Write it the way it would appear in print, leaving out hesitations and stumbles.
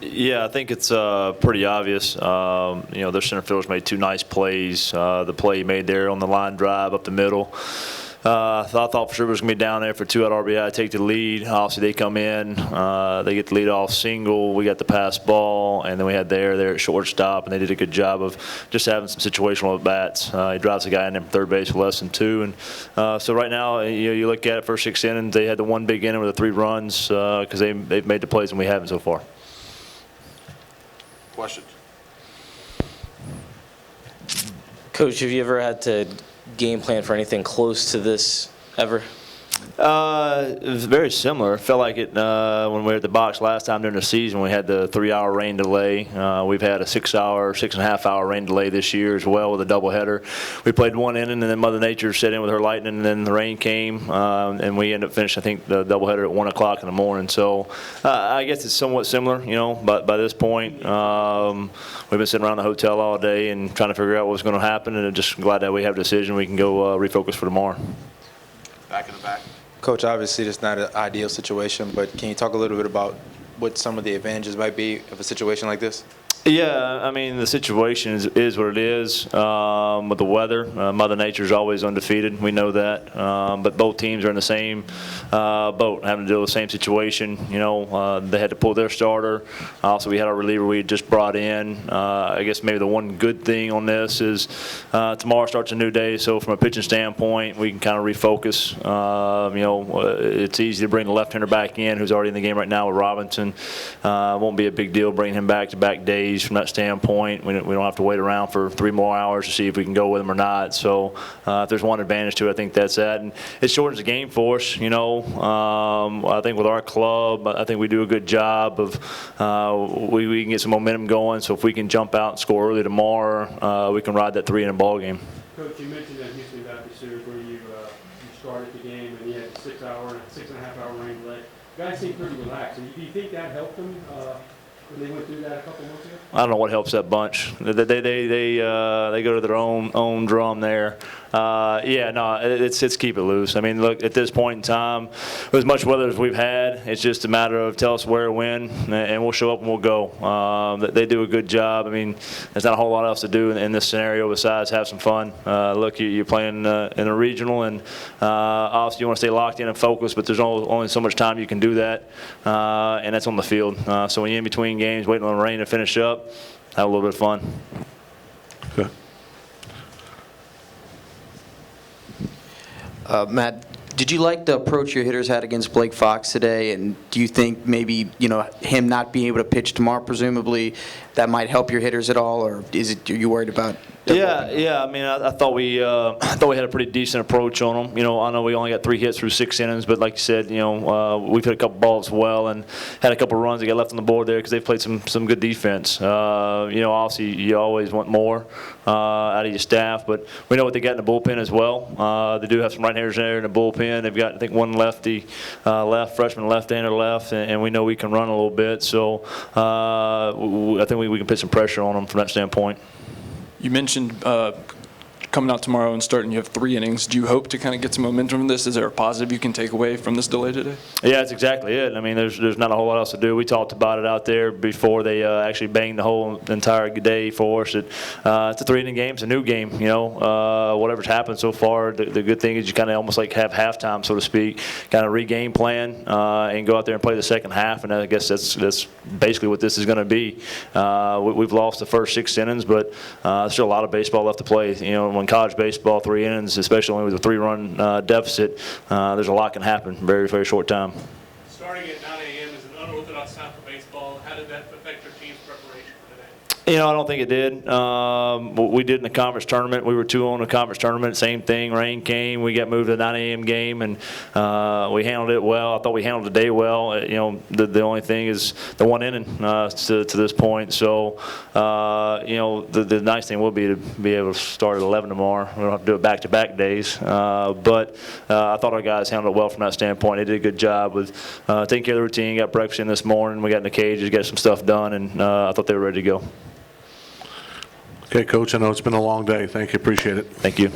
Yeah, I think it's pretty obvious. Their center fielders made two nice plays. The play he made there on the line drive up the middle. I thought for sure it was going to be down there for 2-out RBI, take the lead. Obviously, they come in, they get the lead off single. We got the pass ball, and then we had there at shortstop, and they did a good job of just having some situational at bats. He drives a guy in there from third base for less than 2, and so right now, you look at it, first 6 innings, they had the one big inning with the 3 runs because they've made the plays and we haven't so far. Questions? Coach, have you ever had to game plan for anything close to this ever? It was very similar. Felt like it when we were at the box last time during the season. We had the 3-hour rain delay. We've had a 6.5-hour rain delay this year as well with a doubleheader. We played one inning, and then Mother Nature set in with her lightning, and then the rain came, and we ended up finishing, I think, the doubleheader at 1 o'clock in the morning. So I guess it's somewhat similar, But by this point, we've been sitting around the hotel all day and trying to figure out what's going to happen, and I'm just glad that we have a decision. We can go refocus for tomorrow. Back in the back. Coach, obviously it's not an ideal situation, but can you talk a little bit about what some of the advantages might be of a situation like this? Yeah, I mean, the situation is what it is with the weather. Mother Nature is always undefeated. We know that. But both teams are in the same boat, having to deal with the same situation. They had to pull their starter. Also, we had our reliever we had just brought in. I guess maybe the one good thing on this is tomorrow starts a new day. So from a pitching standpoint, we can kind of refocus. It's easy to bring the left-hander back in, who's already in the game right now with Robinson. It won't be a big deal bringing him back-to-back days. From that standpoint, we don't have to wait around for 3 more hours to see if we can go with them or not. So if there's one advantage to it, I think that's that. And it shortens the game for us. I think with our club, I think we do a good job of we can get some momentum going. So if we can jump out and score early tomorrow, we can ride that 3-inning ball game. Coach, you mentioned that Houston Baptist Series where you started the game and you had a 6.5-hour rain delay. You guys seem pretty relaxed. Do you think that helped them? They went through that a couple months ago? I don't know what helps that bunch. They go to their own drum there. It's keep it loose. I mean, look, at this point in time, with as much weather as we've had, it's just a matter of tell us where, when, and we'll show up and we'll go. They do a good job. I mean, there's not a whole lot else to do in this scenario besides have some fun. Look, you're playing in a regional, and obviously you want to stay locked in and focused, but there's only so much time you can do that, and that's on the field. So when you're in between games, waiting on the rain to finish up, have a little bit of fun. Good. Matt, did you like the approach your hitters had against Blake Fox today? And do you think maybe, him not being able to pitch tomorrow, presumably, that might help your hitters at all? Or are you worried about? Yeah. I mean, I thought we had a pretty decent approach on them. I know we only got 3 hits through 6 innings, but like you said, we've hit a couple balls well and had a couple runs that got left on the board there because they've played some good defense. Obviously you always want more out of your staff, but we know what they got in the bullpen as well. They do have some right-handers there in the bullpen. They've got, I think, one lefty left, freshman left-hander left, and we know we can run a little bit. So I think we can put some pressure on them from that standpoint. You mentioned coming out tomorrow and starting, you have 3 innings. Do you hope to kind of get some momentum from this? Is there a positive you can take away from this delay today? Yeah, that's exactly it. I mean, there's not a whole lot else to do. We talked about it out there before they actually banged the whole entire day for us. It's a 3-inning game. It's a new game. Whatever's happened so far, the good thing is you kind of almost like have halftime, so to speak, kind of regain plan and go out there and play the second half. And I guess that's basically what this is going to be. We've lost the first 6 innings, but there's still a lot of baseball left to play. When college baseball, 3 innings, especially only with a 3-run deficit, there's a lot can happen in a very, very short time. Starting at 9 a.m. is an unorthodox time for baseball. How did that affect your team's preparation for today? I don't think it did. We did in the conference tournament. We were 2-0 in the conference tournament. Same thing. Rain came. We got moved to the 9 a.m. game, and we handled it well. I thought we handled the day well. The only thing is the 1 inning to this point. So, the nice thing will be to be able to start at 11 tomorrow. We don't have to do it back-to-back days. But I thought our guys handled it well from that standpoint. They did a good job with taking care of the routine. Got breakfast in this morning. We got in the cages, got some stuff done, and I thought they were ready to go. Okay, Coach, I know it's been a long day. Thank you. Appreciate it. Thank you.